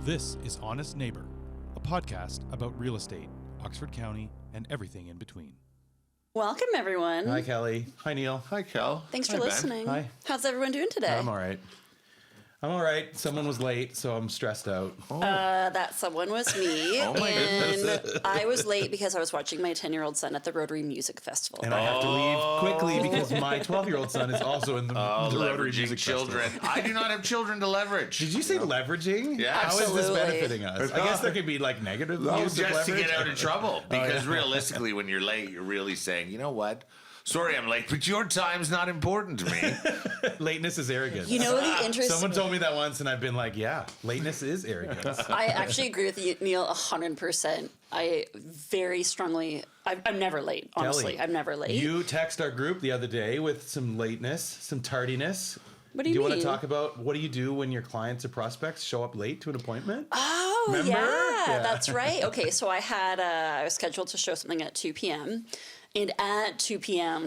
This is Honest Neighbour, a podcast about real estate, Oxford County, and everything in between. Welcome, everyone. Hi, Kelly. Hi, Neil. Hi, Kel. Thanks for Ben. listening. Hi. How's everyone doing today? I'm all right. Someone was late, so I'm stressed out. That someone was me. Oh, my and I was late because I was watching my 10-year-old son at the Rotary Music Festival. And I have to leave quickly because my 12-year-old son is also in the Rotary Leveraging Music children. Festival. I do not have children to leverage. Did you say leveraging? Yeah. How is this Absolutely. benefiting us? I guess there could be like negative use of Just to leverage. get out of trouble. Because realistically, when you're late, you're really saying, you know what? Sorry I'm late, but your time's not important to me. Lateness is arrogance. You know the interest. Someone told me that once, and I've been like, yeah, lateness is arrogance. I actually agree with you, Neil, 100%. I very strongly. I'm never late. Honestly, Kelly, I'm never late. You text our group the other day with some lateness, some tardiness. What do you want mean? to talk about what do you do when your clients or prospects show up late to an appointment? Oh, Remember? yeah, Yeah. that's right. Okay, so I was scheduled to show something at 2 p.m. And at 2 p.m.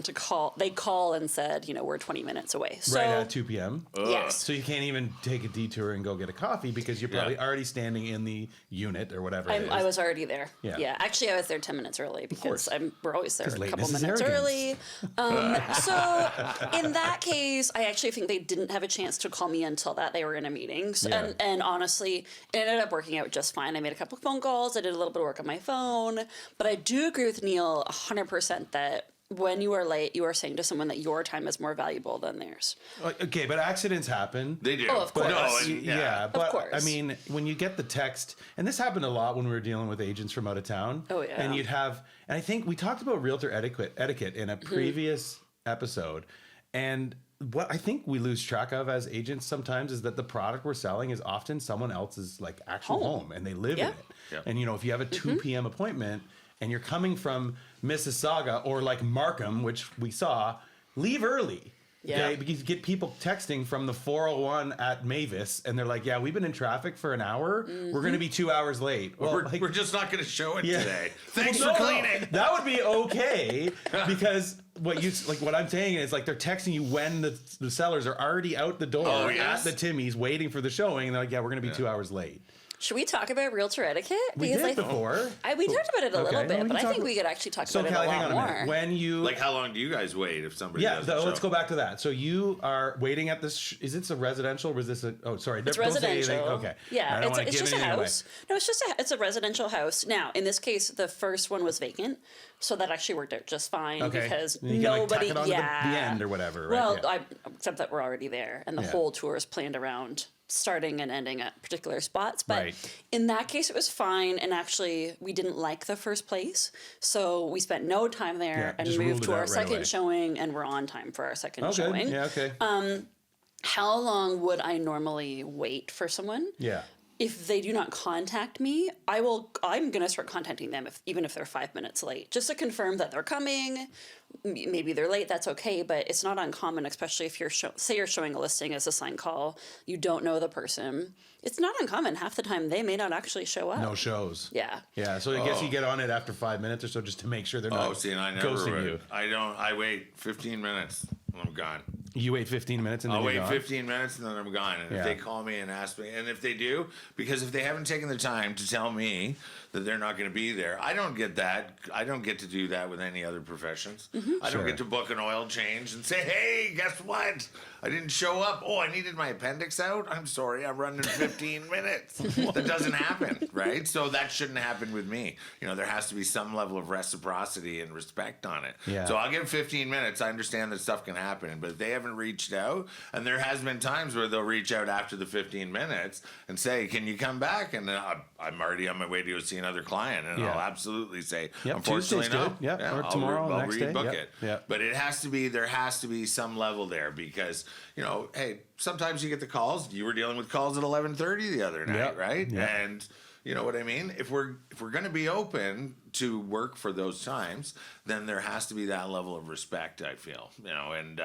they call and said, we're 20 minutes away. So, Right at 2 p.m. Yes. So you can't even take a detour and go get a coffee because you're probably already standing in the unit or whatever it is. I was already there. Yeah. Actually, I was there 10 minutes early because course. we're always there a 'Cause couple lateness is minutes arrogance. early. So in that case, I actually think they didn't have a chance to call me until that they were in a meeting. So, Yeah. and honestly, it ended up working out just fine. I made a couple of phone calls. I did a little bit of work on my phone. But I do agree with Neil 100% that when you are late, you are saying to someone that your time is more valuable than theirs. Okay, but accidents happen. They do. Oh, of course. No, Yeah, but course. I mean, when you get the text, and this happened a lot when we were dealing with agents from out of town. Oh, yeah. And and I think we talked about realtor etiquette in a previous episode, and what I think we lose track of as agents sometimes is that the product we're selling is often someone else's like actual home and they live in it. Yeah. And if you have a 2 p.m. appointment and you're coming from Mississauga or like Markham, which we saw, leave early. Yeah. Okay? Because you get people texting from the 401 at Mavis and they're like, yeah, we've been in traffic for an hour. We're going to be 2 hours late. Well, We're just not going to show it today. Thanks Well, for no, cleaning. That would be okay because what I'm saying is like they're texting you when the sellers are already out the door Oh, yes. at the Timmy's waiting for the showing. And they're like, yeah, we're going to be 2 hours late. Should we talk about realtor etiquette? We did before. We talked about it a little Okay, bit, well, we but can I talk think we could actually talk So about Kelly, it a hang lot on a more. minute. When you Like, how long do you guys wait if somebody doesn't let's show? go back to that. So you are waiting at this. Is this a residential or is this a? Oh, sorry. It's don't say anything. residential. Okay. Yeah, I don't wanna it's give just a anything away. house. No, it's a residential house. Now, in this case, the first one was vacant, so that actually worked out just fine Okay. because And you can, like, tack nobody. it onto the end or whatever, right? Well, Yeah. except that we're already there, and the Yeah. whole tour is planned around starting and ending at particular spots. But Right. in that case, it was fine. And actually, we didn't like the first place, so we spent no time there Yeah, and just ruled moved it to out our right second away. showing, and we're on time for our second Okay. showing. Yeah. Okay. How long would I normally wait for someone? yeah. If they do not contact me, I'm going to start contacting them even if they're 5 minutes late, just to confirm that they're coming. Maybe they're late, that's okay, but it's not uncommon, especially if say you're showing a listing as a sign call, you don't know the person. It's not uncommon. Half the time they may not actually show up. No shows. Yeah. Yeah. So I guess you get on it after 5 minutes or so just to make sure they're not Oh, see, and I never ghosting wait. you. I wait 15 minutes and I'm gone. You wait 15 minutes and then I'll you're wait gone? 15 minutes and then I'm gone. And Yeah. if they call me and ask me, and if they do, because if they haven't taken the time to tell me that they're not going to be there, I don't get that. I don't get to do that with any other professions. I Sure. don't get to book an oil change and say, hey, guess what? I didn't show up. Oh, I needed my appendix out. I'm sorry. I'm running 15 minutes. That doesn't happen, right? So that shouldn't happen with me. There has to be some level of reciprocity and respect on it. Yeah. So I'll give 15 minutes. I understand that stuff can happen, but if they haven't reached out, and there has been times where they'll reach out after the 15 minutes and say, can you come back? And I'm already on my way to go see another client, and Yeah. I'll absolutely say, Yep, unfortunately, Tuesday's no. good. Yep, or tomorrow, I'll next day. rebook Yep, it. yep. But there has to be some level there because, hey, sometimes you get the calls. You were dealing with calls at 11:30 the other night, Yep, right? yep. And you know what I mean? If we're going to be open, to work for those times, then there has to be that level of respect, I feel, and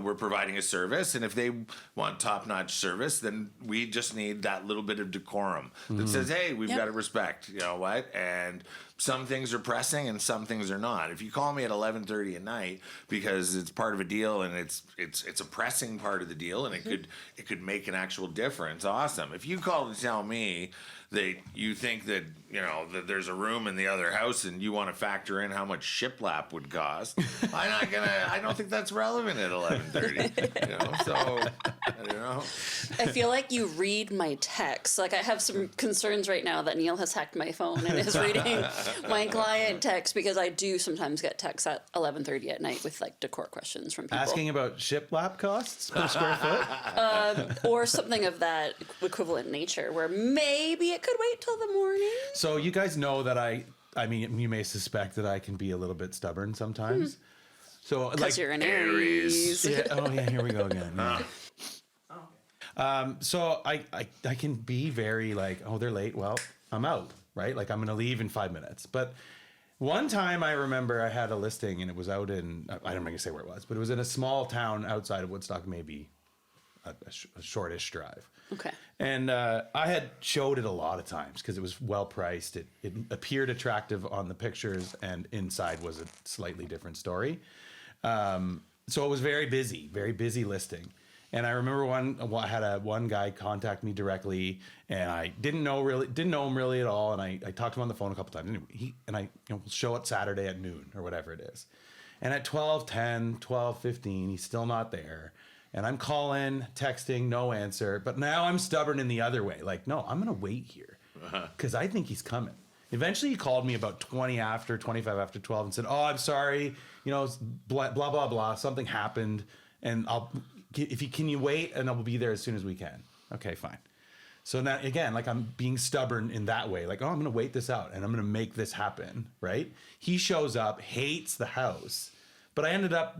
we're providing a service, and if they want top-notch service, then we just need that little bit of decorum that says, hey, we've got to respect, and some things are pressing and some things are not. If you call me at 11:30 at night because it's part of a deal and it's a pressing part of the deal and it could make an actual difference, awesome. If you call to tell me that you think that that there's a room in the other house and you want to factor in how much shiplap would cost, I don't think that's relevant at 11:30. So I don't know. I feel like you read my texts. Like I have some concerns right now that Neil has hacked my phone and is reading my client text, because I do sometimes get texts at 11:30 at night with like decor questions from people Asking about shiplap costs per square foot? or something of that equivalent nature, where maybe it could wait till the morning. So you guys know that I mean, you may suspect that I can be a little bit stubborn sometimes. So Because you're an Aries. Yeah, oh yeah, here we go again. So I can be very like, oh, they're late. Well, I'm out, right? Like I'm going to leave in 5 minutes. But one time I remember I had a listing and it was out in, I don't know if I can say where it was, but it was in a small town outside of Woodstock, maybe a shortish drive. Okay. And I had showed it a lot of times because it was well priced. It appeared attractive on the pictures, and inside was a slightly different story. So it was very busy listing. And I remember I had one guy contact me directly, and I didn't know him really at all. And I talked to him on the phone a couple times. And I show up Saturday at noon or whatever it is. And at 12:10, 12:15, he's still not there. And I'm calling, texting, no answer. But now I'm stubborn in the other way. Like, no, I'm going to wait here because I think he's coming. Eventually, he called me about 25 after 12 and said, oh, I'm sorry. Blah, blah, blah, blah. Something happened. And can you wait? And I'll be there as soon as we can. Okay, fine. So now, again, like I'm being stubborn in that way. Like, oh, I'm going to wait this out and I'm going to make this happen, right? He shows up, hates the house. But I ended up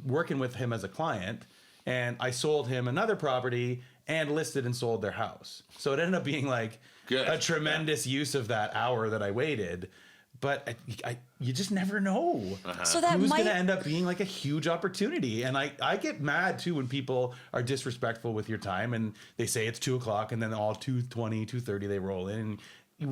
working with him as a client. And I sold him another property and listed and sold their house. So it ended up being like a tremendous use of that hour that I waited. But you just never know. So that who's going to end up being like a huge opportunity. And I get mad too when people are disrespectful with your time and they say it's 2:00 and then all 2:20, 2:30 they roll in. And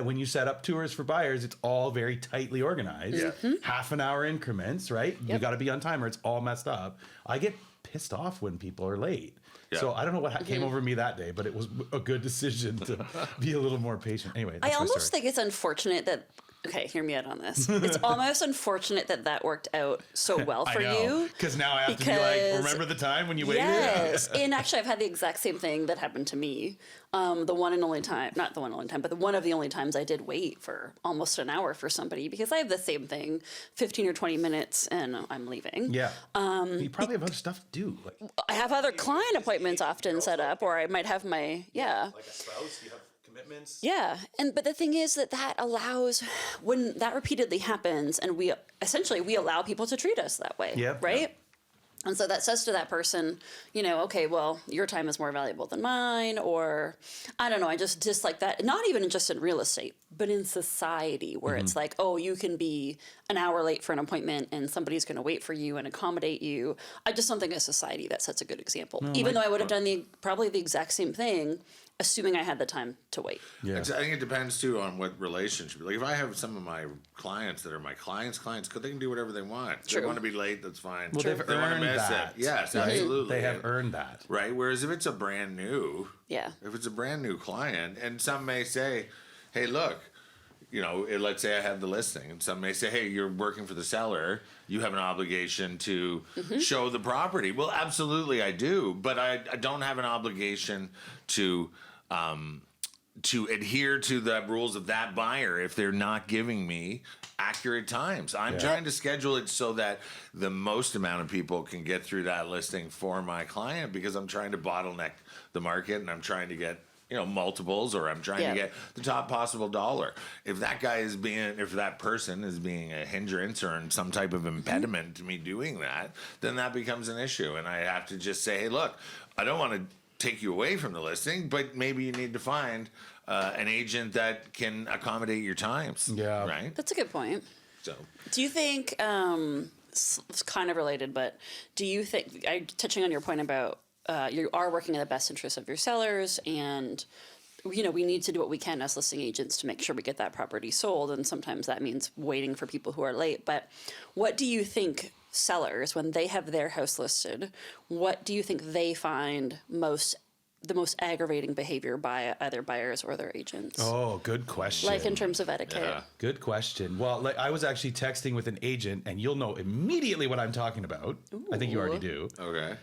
when you set up tours for buyers, it's all very tightly organized. Yeah. Half an hour increments, right? Yep. You got to be on time or it's all messed up. I get pissed off when people are late. Yeah. So I don't know what came over me that day, but it was a good decision to be a little more patient. Anyway, I almost think it's unfortunate that, okay, hear me out on this. It's almost unfortunate that worked out so well for you. Because now I have to be like, remember the time when you waited? Yes. And actually, I've had the exact same thing that happened to me. The one and only time, not the one and only time, but one of the only times I did wait for almost an hour for somebody, because I have the same thing, 15 or 20 minutes and I'm leaving. Yeah. You probably have other stuff to do. I have other client appointments often set up, or I might have my, like a spouse, you have commitments. Yeah. But the thing is that allows, when that repeatedly happens, and we allow people to treat us that way. Yeah. Right? Yeah. And so that says to that person, okay, well, your time is more valuable than mine, or I don't know, I just dislike that. Not even just in real estate, but in society, where it's like, oh, you can be an hour late for an appointment and somebody's going to wait for you and accommodate you. I just don't think as society that sets a good example, even though I would have done probably the exact same thing, assuming I had the time to wait. Yeah. I think it depends too on what relationship. Like if I have some of my clients that are my clients, they can do whatever they want. True. They want to be late, that's fine. Well, they've they want to earned miss that. it. Yes, right? absolutely. They have earned that. Right. Whereas if it's a brand new, if it's a brand new client, and some may say, hey, look, let's say I have the listing, and some may say, hey, you're working for the seller, you have an obligation to show the property. Well, absolutely I do, but I don't have an obligation to adhere to the rules of that buyer if they're not giving me accurate times. I'm trying to schedule it so that the most amount of people can get through that listing for my client, because I'm trying to bottleneck the market and I'm trying to get multiples, or I'm trying to get the top possible dollar. If that person is being a hindrance or some type of impediment to me doing that, then that becomes an issue. And I have to just say, hey, look, I don't want to take you away from the listing, but maybe you need to find an agent that can accommodate your times. Yeah. Right? That's a good point. So Do you think, it's kind of related, but do you think, touching on your point about you are working in the best interest of your sellers, and we need to do what we can as listing agents to make sure we get that property sold, and sometimes that means waiting for people who are late. But what do you think sellers, when they have their house listed, what do you think they find the most aggravating behavior by either buyers or their agents? Oh, good question. Like in terms of etiquette. Yeah. Good question. Well, like I was actually texting with an agent, and you'll know immediately what I'm talking about. Ooh. I think you already do. okay.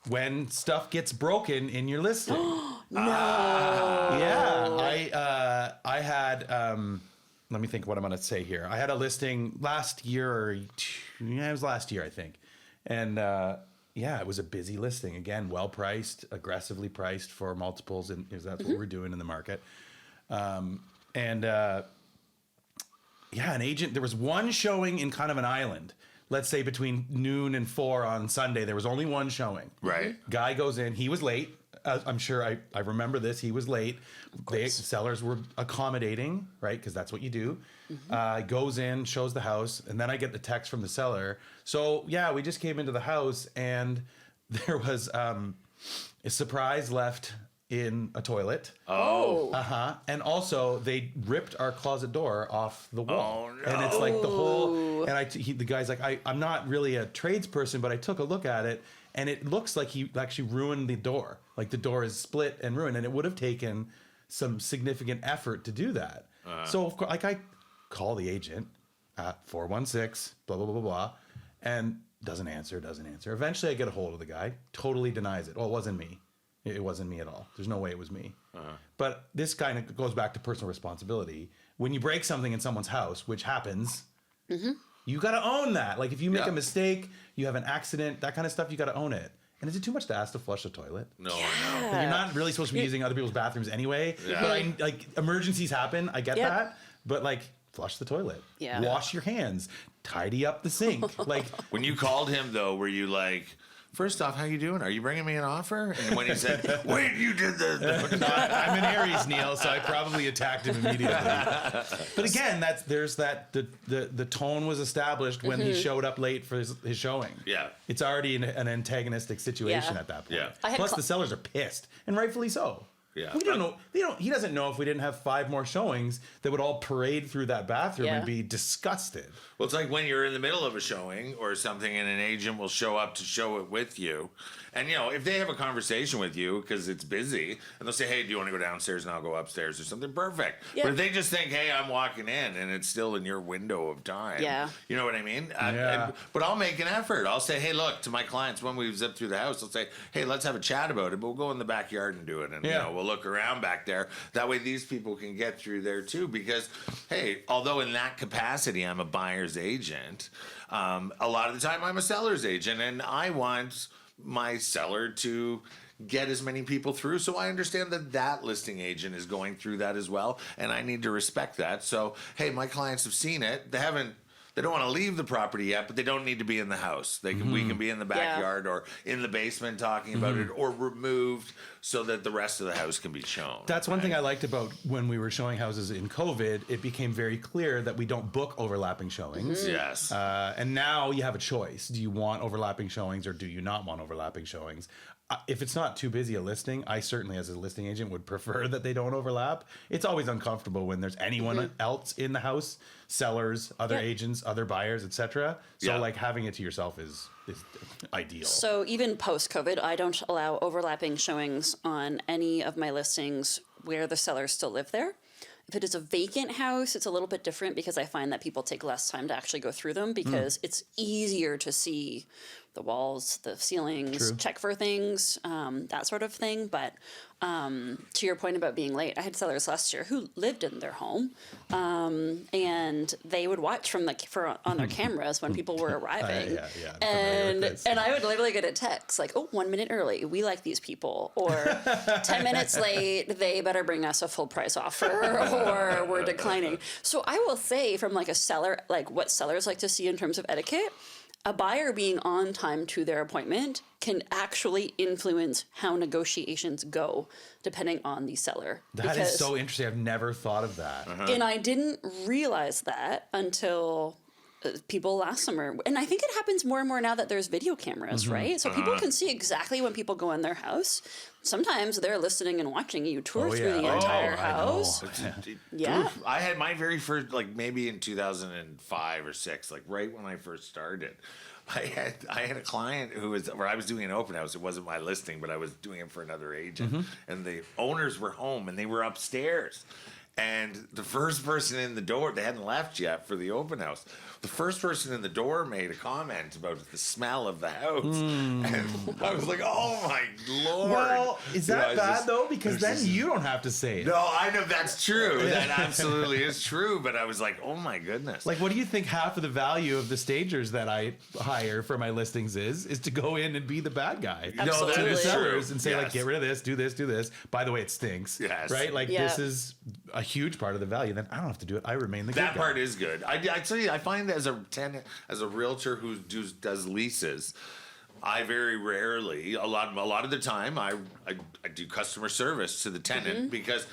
When stuff gets broken in your listing. No. Yeah, I had. Let me think what I'm going to say here. I had a listing last year, it was last year, I think, and it was a busy listing. Again, well priced, aggressively priced for multiples, and that's what we're doing in the market. An agent. There was one showing in kind of an island. Let's say between noon and 4 on Sunday, there was only one showing. Right. Guy goes in. He was late. I'm sure I remember this. He was late. Sellers were accommodating, right? Because that's what you do. Goes in, shows the house, and then I get the text from the seller. So yeah, we just came into the house, and there was a surprise left in a toilet. Oh. And also they ripped our closet door off the wall. Oh, no. And it's like the whole, and the guy's like, I'm not really a tradesperson, but I took a look at it, and it looks like he actually ruined the door. Like the door is split and ruined, and it would have taken some significant effort to do that. So of course, like I call the agent at 416, blah, blah, blah, blah, blah, and doesn't answer. Eventually I get a hold of the guy, totally denies it. Well, it wasn't me. It wasn't me at all. There's no way it was me. But this kind of goes back to personal responsibility. When you break something in someone's house, which happens, you got to own that. Like if you make a mistake, you have an accident, that kind of stuff, you got to own it. And is it too much to ask to flush the toilet? No, Like, you're not really supposed to be using other people's bathrooms anyway. Yeah. But emergencies happen. I get that. But like, flush the toilet. Yeah. Wash your hands. Tidy up the sink. Like When you called him, though, were you like, first off, how you doing? Are you bringing me an offer? And when he said, wait, you did this. I'm an Aries, Neil, so I probably attacked him immediately. But again, the tone was established when he showed up late for his showing. Yeah. It's already an antagonistic situation Yeah. at that point. Yeah. Plus, the sellers are pissed, and rightfully so. Yeah. We don't know. He doesn't know if we didn't have 5 more showings that would all parade through that bathroom and be disgusted. Well, it's like when you're in the middle of a showing or something and an agent will show up to show it with you. And, if they have a conversation with you because it's busy and they'll say, hey, do you want to go downstairs and I'll go upstairs or something? Perfect. Yeah. But if they just think, hey, I'm walking in and it's still in your window of time. Yeah. You know what I mean? Yeah. But I'll make an effort. I'll say, hey, look, to my clients, when we zip through the house, I'll say, hey, let's have a chat about it, but we'll go in the backyard and do it. And, we'll look around back there. That way these people can get through there too. Because, hey, although in that capacity I'm a buyer's agent, a lot of the time I'm a seller's agent, and I want my seller to get as many people through. So I understand that listing agent is going through that as well, and I need to respect that. So, hey, my clients have seen it. They don't want to leave the property yet, but they don't need to be in the house. We can be in the backyard or in the basement talking about it, or removed so that the rest of the house can be shown. That's one thing I liked about when we were showing houses in COVID. It became very clear that we don't book overlapping showings. Yes. And now you have a choice. Do you want overlapping showings or do you not want overlapping showings? If it's not too busy a listing, I certainly, as a listing agent, would prefer that they don't overlap. It's always uncomfortable when there's anyone else in the house, sellers, other agents, other buyers, etc. So like having it to yourself is ideal. So even post-COVID, I don't allow overlapping showings on any of my listings where the sellers still live there. If it is a vacant house, it's a little bit different because I find that people take less time to actually go through them because it's easier to see the walls, the ceilings, check for things, that sort of thing. But to your point about being late, I had sellers last year who lived in their home, and they would watch on their cameras when people were arriving. And I would literally get a text like, "Oh, 1 minute early. We like these people," or 10 minutes late. They better bring us a full price offer, or we're declining. So I will say, from like a seller, like what sellers like to see in terms of etiquette. A buyer being on time to their appointment can actually influence how negotiations go depending on the seller. That is so interesting. I've never thought of that. And I didn't realize that until people last summer. And I think it happens more and more now that there's video cameras, right? So people can see exactly when people go in their house. Sometimes they're listening and watching you tour through the entire house. Yeah. I had my very first, like maybe in 2005 or 6, like right when I first started. I had a client where I was doing an open house. It wasn't my listing, but I was doing it for another agent. And the owners were home and they were upstairs. And the first person in the door, they hadn't left yet for the open house. The first person in the door made a comment about the smell of the house. And I was like, oh my Lord. Well, is that bad though? Because then you don't have to say it. No, I know that's true. That absolutely is true. But I was like, oh my goodness. Like, what do you think half of the value of the stagers that I hire for my listings is to go in and be the bad guy? Absolutely. To the sellers and say, Yes. like, get rid of this, do this, do this. By the way, it stinks. Yes. Right? Like, Yeah. this is a huge part of the value. Then I don't have to do it. I remain the good That guy. part is good. I tell you, I find as a tenant, as a realtor who does leases, I very rarely, a lot of the time, I do customer service to the tenant because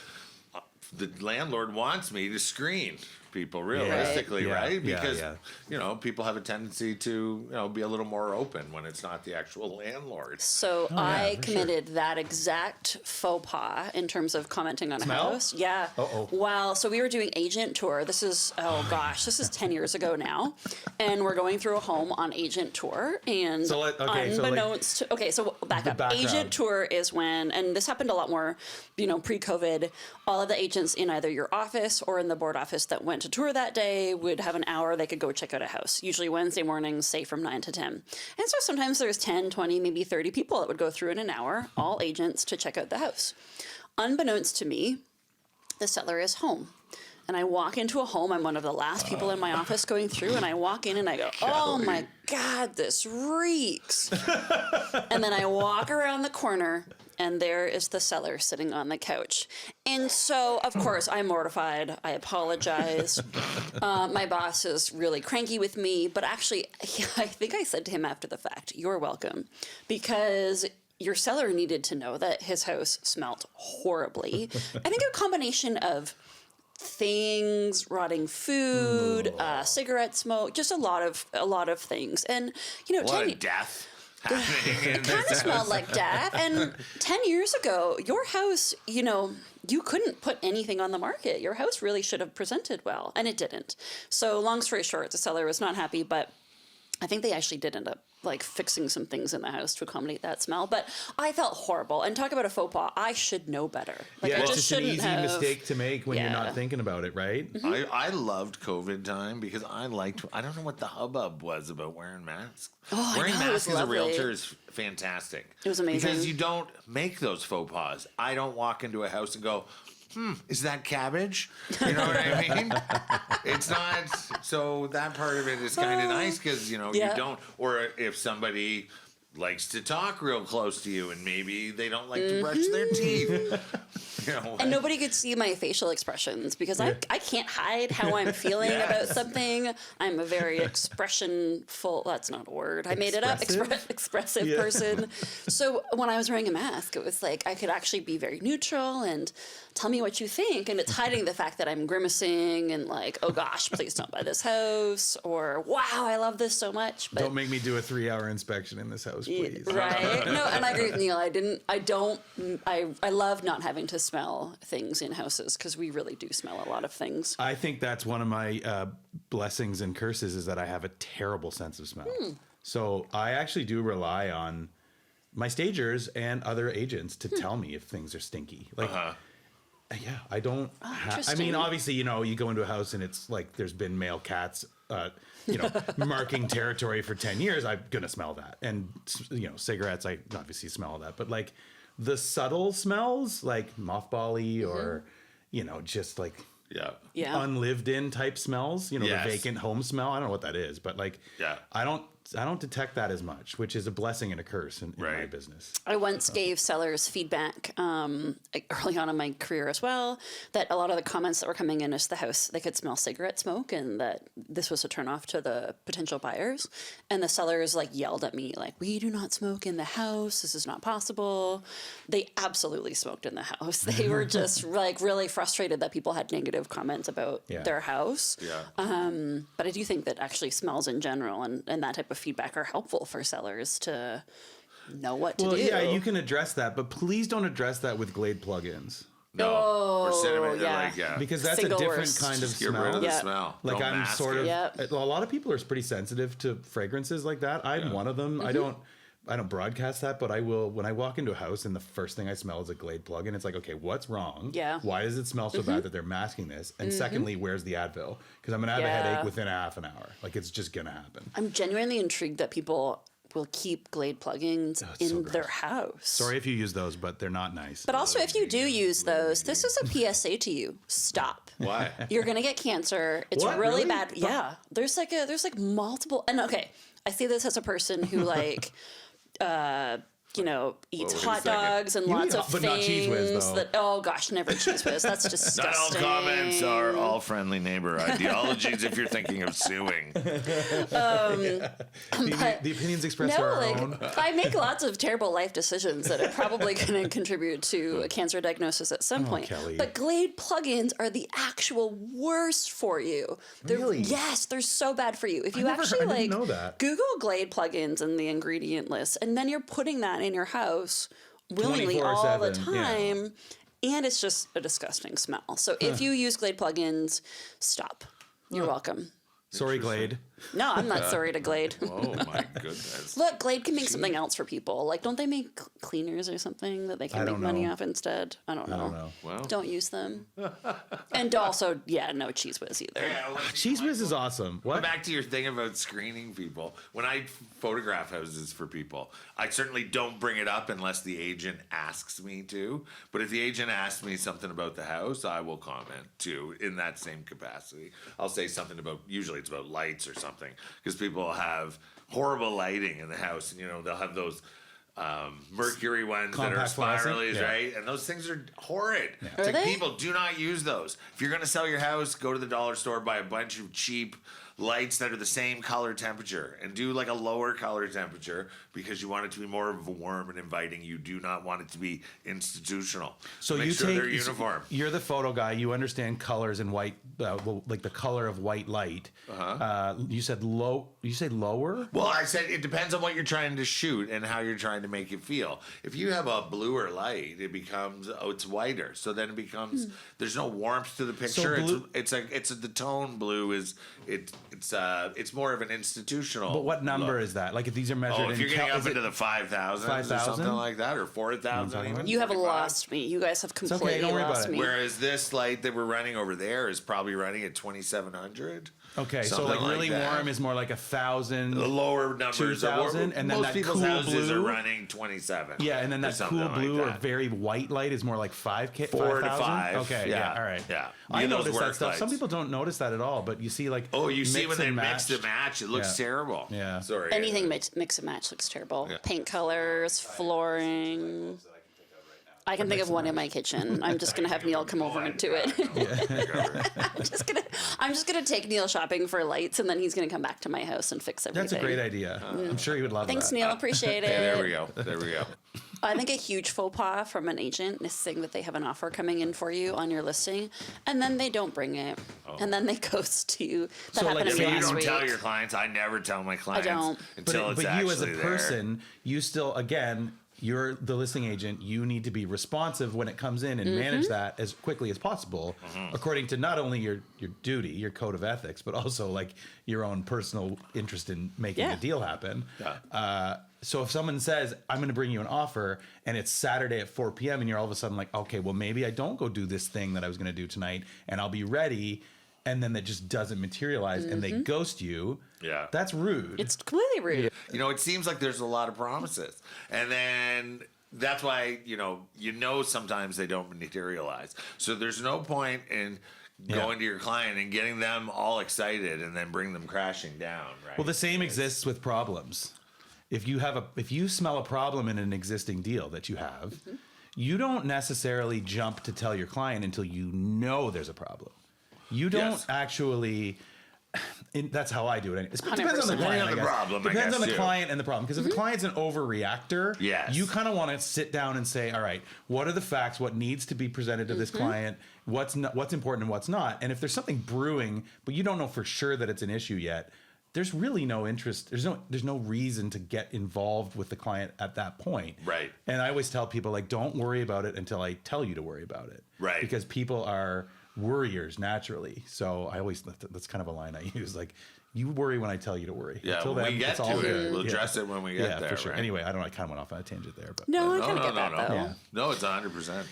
the landlord wants me to screen people realistically, Yeah. right? Yeah, Because yeah. you know, people have a tendency to be a little more open when it's not the actual landlord. So I committed that exact faux pas in terms of commenting on a Smell? house. Yeah. Uh-oh. Well, so we were doing agent tour. This is, this is 10 years ago now. And we're going through a home on agent tour. And So unbeknownst to, so back the up. background. Agent tour is when, and this happened a lot more, pre-COVID, all of the agents in either your office or in the board office that went to tour that day would have an hour they could go check out a house, usually Wednesday mornings, say from 9 to 10. And so sometimes there's 10, 20, maybe 30 people that would go through in an hour, all agents, to check out the house. Unbeknownst to me, the seller is home. And I walk into a home. I'm one of the last people in my office going through, and I walk in and I go, oh my God, this reeks. And then I walk around the corner, and there is the seller sitting on the couch. And so, of course, I'm mortified. I apologize. My boss is really cranky with me, but actually, I think I said to him after the fact, you're welcome, because your seller needed to know that his house smelt horribly. I think a combination of things, rotting food, cigarette smoke, just a lot of things. And A lot of death happening in it kind of smelled like death. And 10 years ago, your house, you couldn't put anything on the market. Your house really should have presented well, and it didn't. So long story short, the seller was not happy, but I think they actually did end up fixing some things in the house to accommodate that smell. But I felt horrible. And talk about a faux pas. I should know better. I it's just just an shouldn't easy have. mistake to make when you're Yeah. not thinking about it, right? I loved COVID time because I don't know what the hubbub was about wearing masks. Oh, Wearing I know, it was masks as a lovely. realtor is fantastic. It was amazing. Because you don't make those faux pas. I don't walk into a house and go, is that cabbage? You know what I mean? It's not. So that part of it is kind of nice because, you don't. Or if somebody likes to talk real close to you and maybe they don't like to brush their teeth. And nobody could see my facial expressions because I can't hide how I'm feeling about something. I'm a very expressionful, that's not a word, I made it up, expressive person. So when I was wearing a mask, it was like I could actually be very neutral and tell me what you think. And it's hiding the fact that I'm grimacing and like, oh gosh, please don't buy this house. Or wow, I love this so much. But Don't make me do a 3-hour inspection in this house, please. right. No, and I agree with Neil. I love not having to smell things in houses because we really do smell a lot of things. I think that's one of my blessings and curses is that I have a terrible sense of smell. So I actually do rely on my stagers and other agents to tell me if things are stinky. Yeah, I don't. I mean, interesting. obviously, you go into a house and it's like there's been male cats, marking territory for 10 years. I'm gonna smell that, and cigarettes. I obviously smell that, but like the subtle smells, like mothbally or just like unlived in type smells. The Yes. vacant home smell. I don't know what that is, but I don't detect that as much, which is a blessing and a curse in my business. I once gave sellers feedback early on in my career as well, that a lot of the comments that were coming in as the house, they could smell cigarette smoke, and that this was a turn off to the potential buyers. And the sellers like yelled at me like, "We do not smoke in the house. This is not possible." They absolutely smoked in the house. They were just like really frustrated that people had negative comments about their house. But I do think that actually smells in general and that type of feedback are helpful for sellers to know what to do. Yeah, you can address that, but please don't address that with Glade plugins. No, or cinnamon, because that's Single a different worst. kind of Get smell. rid of the smell. Like Don't I'm mask sort it. of. A lot of people are pretty sensitive to fragrances like that. I'm one of them. I don't broadcast that, but I will when I walk into a house and the first thing I smell is a Glade plug-in. It's like, okay, what's wrong? Yeah. Why does it smell so bad that they're masking this? And secondly, where's the Advil? Because I'm gonna have a headache within a half an hour. Like it's just gonna happen. I'm genuinely intrigued that people will keep Glade plugins in their house. Sorry if you use those, but they're not nice. But also, if you do use those, this is a PSA to you. Stop. Why? You're gonna get cancer. It's What? really Really? bad. Yeah. There's like multiple. And okay, I see this as a person who like, eats wait a hot second. dogs and You lots eat- of but things. not Cheese Whiz, though. Oh gosh, never Cheese Whiz. That's Not disgusting. all comments are all friendly neighbor ideologies if you're thinking of suing. the opinions expressed No, are our like own. I make lots of terrible life decisions that are probably going to contribute to a cancer diagnosis at some point. Kelly. But Glade plugins are the actual worst for you. Really? Yes, they're so bad for you. If you I actually didn't know that. Google Glade plugins in the ingredient list, and then you're putting that in your house willingly all the 24/7, yeah. time, and it's just a disgusting smell. So if you use Glade plugins, stop. You're welcome. Sorry, Glade. No, I'm not sorry to Glade. Oh my goodness. Look, Glade can make something else for people. Like, don't they make cleaners or something that they can make money off instead? I don't know. Well, Don't use them. And also, no Cheese Whiz either. Cheese Whiz is awesome. What? Back to your thing about screening people. When I photograph houses for people, I certainly don't bring it up unless the agent asks me to. But if the agent asks me something about the house, I will comment too in that same capacity. I'll say something about, usually it's about lights or something, because people have horrible lighting in the house, and they'll have those mercury ones that are Compact fluorescent? spiralies, Yeah. right? And those things are horrid. It's Are like, they? people, do not use those. If you're going to sell your house, go to the dollar store, buy a bunch of cheap lights that are the same color temperature, and do like a lower color temperature because you want it to be more warm and inviting. You do not want it to be institutional. So make you sure take they're uniform. You're the photo guy. You understand colors and white, like the color of white light. You said low. You say lower. Well, I said it depends on what you're trying to shoot and how you're trying to make it feel. If you have a bluer light, it becomes it's whiter. So then it becomes there's no warmth to the picture. blue- It's the tone blue is it's more of an institutional. But what number look. is that? Like if these are measured Oh, if in you're getting kel- up is it- into the 5,000 or 5,000? something like that, or 4,000 even. You have 45. lost me. You guys have completely don't worry about lost it. me. Whereas this light that we're running over there is probably running at 2,700. Okay, so Something like really that. warm is more like 1,000. The lower numbers are 2,000, and then most that people's cool houses blue- are running 27. Yeah, and then or that something cool like blue or that. very white light is more like 5K, 4 to 5,000? 5. Okay, yeah, all right. Yeah. I Those notice that work stuff. Some lights. people don't notice that at all, but you see like Oh, you see when they and mix match. and match, it looks Yeah. terrible. Yeah. Sorry. Anything mix and match looks terrible. Yeah. Paint colors, flooring. I can think of one in my kitchen. I'm just gonna have Neil come over and do it. I'm just gonna take Neil shopping for lights, and then he's gonna come back to my house and fix everything. That's a great idea. I'm sure he would love Thanks, that. Neil. Appreciate it. There we go. There we go. I think a huge faux pas from an agent is saying that they have an offer coming in for you on your listing, and then they don't bring it, and then they ghost you. That So, like, happened to if me You last don't week. tell your clients. I never tell my clients don't. until it's but actually you as a there. person, you still again, you're the listing agent. You need to be responsive when it comes in and manage that as quickly as possible, according to not only your duty, your code of ethics, but also like your own personal interest in making Yeah. the deal happen. Yeah. So if someone says, I'm going to bring you an offer and it's Saturday at 4 p.m. and you're all of a sudden like, okay, well, maybe I don't go do this thing that I was going to do tonight and I'll be ready. And then that just doesn't materialize and they ghost you. Yeah. That's rude. It's completely rude. It seems like there's a lot of promises. And then that's why, sometimes they don't materialize. So there's no point in going to your client and getting them all excited and then bring them crashing down, right? Well, the same exists with problems. If you smell a problem in an existing deal that you have, you don't necessarily jump to tell your client until you know there's a problem. You don't actually. That's how I do it. It depends on the client. Depends on the client and the problem. Because if the client's an overreactor, you kind of want to sit down and say, all right, what are the facts? What needs to be presented to this client? What's important and what's not? And if there's something brewing, but you don't know for sure that it's an issue yet, there's really no interest. There's no reason to get involved with the client at that point. Right. And I always tell people, like, don't worry about it until I tell you to worry about it. Right. Because people are worriers naturally. So I always, that's kind of a line I use. Like, you worry when I tell you to worry. Yeah, Until when then, we get it's to all it, good. we'll address it when we get there. For sure. Right? Anyway, I don't know. I kind of went off on a tangent there, but No, I kind of get that though. Yeah. No, it's 100%.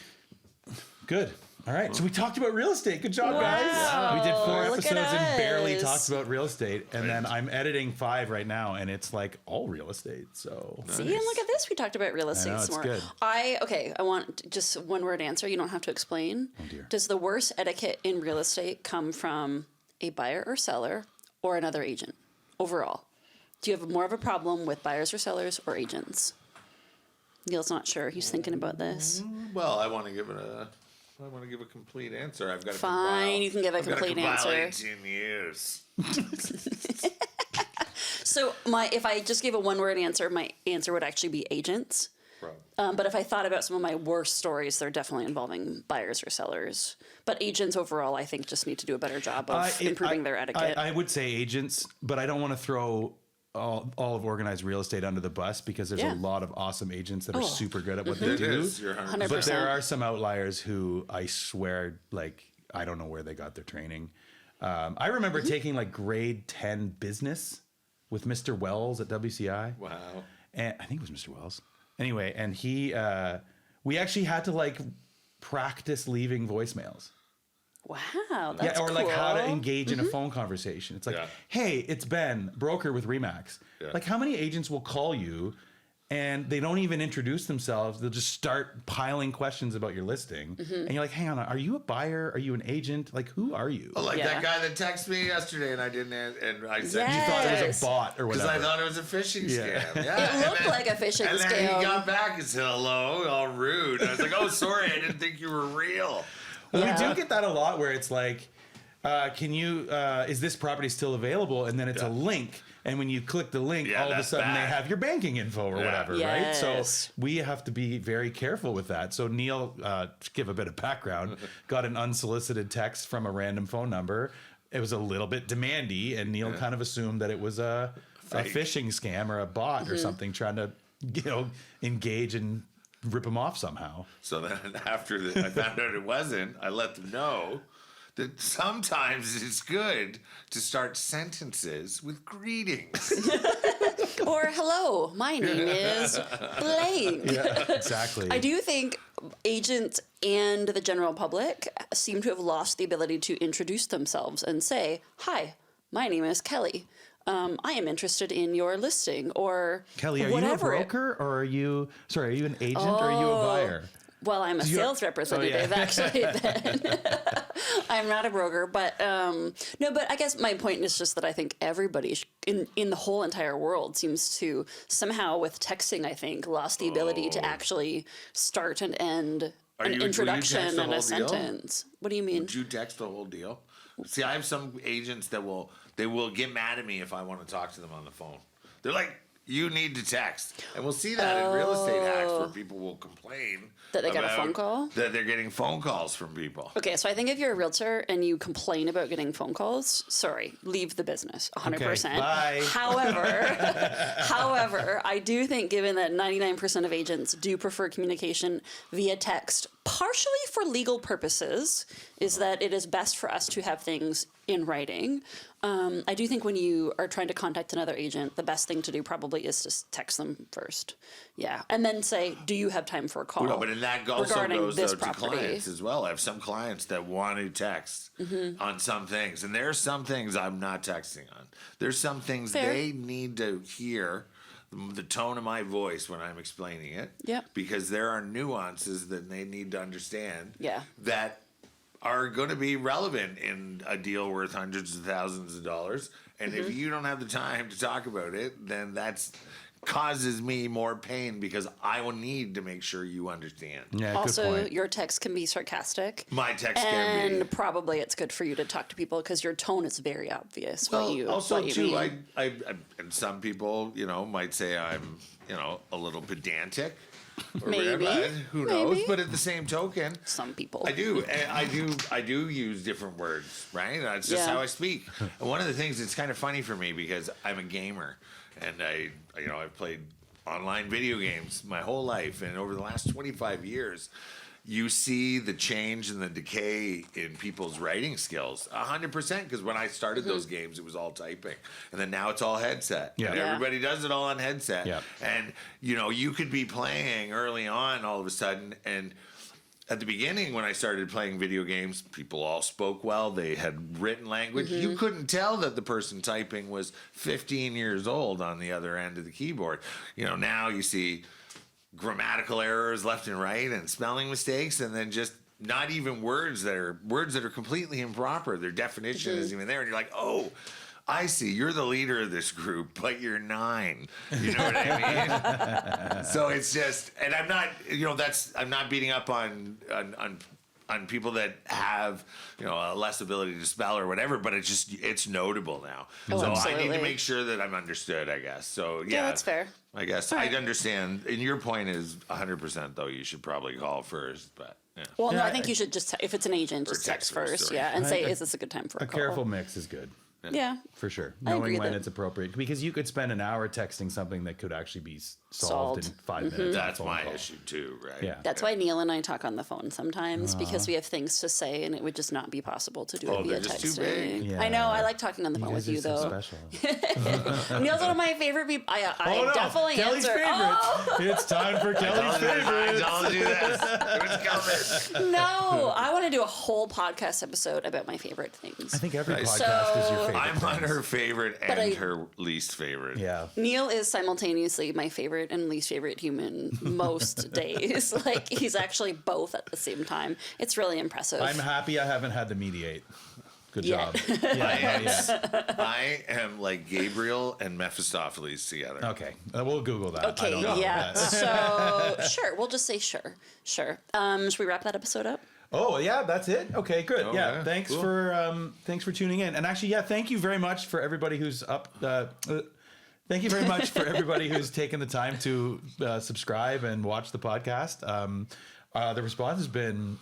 Good. All right. So we talked about real estate. Good job, guys. Wow. We did 4 Look episodes at and barely us. talked about real estate. And then I'm editing 5 right now, and it's like all real estate. So See, and look at this. We talked about real estate know, some it's more. good. I want just one word answer. You don't have to explain. Oh, dear. Does the worst etiquette in real estate come from a buyer or seller or another agent overall? Do you have more of a problem with buyers or sellers or agents? Neil's not sure. He's thinking about this. Well, I want to give a complete answer. I've got to Fine, compile, you can give a I've got to complete compile answer. 18 years. So if I just gave a one-word answer, my answer would actually be agents. But if I thought about some of my worst stories, they're definitely involving buyers or sellers. But agents overall, I think, just need to do a better job of improving their etiquette. I would say agents, but I don't want to throw all of organized real estate under the bus, because there's a lot of awesome agents that are super good at what they do. You're 100%. But there are some outliers who I swear, like, I don't know where they got their training. I remember taking like grade 10 business with Mr. Wells at WCI. Wow. And I think it was Mr. Wells. Anyway, and we actually had to like practice leaving voicemails. Wow, that's or like cool. how to engage in a phone conversation. It's like, hey, it's Ben, broker with Remax. Yeah. Like, how many agents will call you and they don't even introduce themselves? They'll just start piling questions about your listing. And you're like, hang on, are you a buyer? Are you an agent? Like, who are you? Well, like that guy that texted me yesterday and I didn't, and I said, You thought it was Yes. a bot or because whatever. I thought it was a phishing scam. Yeah. It And looked then- like a phishing And then scam. he got back and said, hello, all rude. I was like, oh, sorry, I didn't think you were real. Well, we do get that a lot where it's like, can you, is this property still available? And then it's a link. And when you click the link, all of a that's sudden they bad. have your banking info or whatever, right? So Yes. we have to be very careful with that. So Neil, to give a bit of background, got an unsolicited text from a random phone number. It was a little bit demandy, and Neil kind of assumed that it was a phishing scam or a bot or something trying to, engage and rip him off somehow. So then after I found out it wasn't, I let them know that sometimes it's good to start sentences with greetings. Or hello, my name is blank. Yeah, exactly. I do think agents and the general public seem to have lost the ability to introduce themselves and say, hi, my name is Kelly. I am interested in your listing, or Kelly, are whatever. you a broker or are you an agent or are you a buyer? Well, I'm a sales representative, actually. Then I'm not a broker, but no. But I guess my point is just that I think everybody in the whole entire world seems to somehow, with texting, I think, lost the ability to actually start and end an Will you introduction text the and a whole deal? sentence. What do you mean? Would you text the whole deal? See, I have some agents that will get mad at me if I want to talk to them on the phone. They're like, you need to text. And we'll see that in real estate hacks where people will complain That they get a about phone call? That they're getting phone calls from people. Okay, so I think if you're a realtor and you complain about getting phone calls, sorry, leave the business 100%. Okay, bye. However, I do think given that 99% of agents do prefer communication via text, partially for legal purposes, is that it is best for us to have things in writing. I do think when you are trying to contact another agent, the best thing to do probably is to text them first. Yeah. And then say, do you have time for a call? No, but and that also regarding goes this out to property? clients as well. I have some clients that want to text on some things, and there are some things I'm not texting on. There's some things Fair. they need to hear the tone of my voice when I'm explaining it. Yep. Because there are nuances that they need to understand. Yeah. That are going to be relevant in a deal worth hundreds of thousands of dollars. And if you don't have the time to talk about it, then that's causes me more pain because I will need to make sure you understand. Yeah, good Also, point. your text can be sarcastic. My text can be. And probably it's good for you to talk to people because your tone is very obvious. Well, what you also what you too, mean. I and some people, might say I'm, a little pedantic. Or Maybe. whatever. Who knows? Maybe. But at the same token, Some people. I do use different words, right? That's just Yeah. how I speak. And one of the things that's kind of funny for me because I'm a gamer and I've played online video games my whole life, and over the last 25 years, you see the change and the decay in people's writing skills 100%. Because when I started those games, it was all typing, and then now it's all headset. Yeah. And Yeah. everybody does it all on headset. Yeah. And you could be playing early on all of a sudden, and at the beginning when I started playing video games, people all spoke well. They had written language. You couldn't tell that the person typing was 15 years old on the other end of the keyboard. Now you see grammatical errors left and right and spelling mistakes, and then just not even words that are completely improper. Their definition isn't even there. And you're like, oh, I see. You're the leader of this group, but you're 9. You know what I mean? So it's just, and I'm not, I'm not beating up on people that have, a less ability to spell or whatever, but it's notable now. Oh, so I need absolutely. to make sure that I'm understood, I guess. So yeah, that's fair. I guess I understand. And your point is 100% though. You should probably call first, but yeah. Well, no, Yeah, I think you should just, if it's an agent, Or just text text first. first, Yeah. And say, I- is this a good time for a A call? careful mix is good. Yeah. For sure. I agree Knowing when that- it's appropriate. Because you could spend an hour texting something that could actually be solved in Solved. 5 minutes. on a That's phone my call. issue too, right? Yeah. That's why Neil and I talk on the phone sometimes because we have things to say and it would just not be possible to do Oh, it via they're just too texting. big. Yeah. I know. I like talking on the phone guys with you are so though. special. Neil's one of my favorite people. I definitely Kelly's answer. favorite. Oh, It's time for Kelly's favorite. I told you this. It was coming. no. I want to do a whole podcast episode about my favorite things. I think every Nice. podcast is your favorite. I'm on things. her favorite But and I- her least favorite. Yeah. Neil is simultaneously my favorite and least favorite human most days. Like he's actually both at the same time. It's really impressive. I'm happy I haven't had to mediate. Good Yeah. job. Yeah. I am like Gabriel and Mephistopheles together. Okay. We'll Google that. I Okay, don't know. yeah. So sure, we'll just say sure. Should we wrap that episode up? Oh yeah, that's it. Okay, good. Oh, yeah, yeah. thanks Cool. for tuning in. And actually, yeah, thank you very much for everybody who's up. Thank you very much for everybody who's taken the time to subscribe and watch the podcast. The response has been,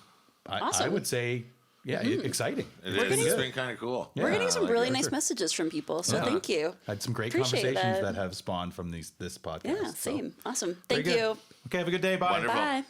I Awesome. would say, exciting. It We're is. getting- It's been kind of cool. We're getting some like really it. nice messages from people, so Yeah. thank you. Had some great Appreciate conversations that. that have spawned from this podcast. Yeah, So, same. Awesome. very Thank good. you. Okay, have a good day. Bye. Wonderful. Bye.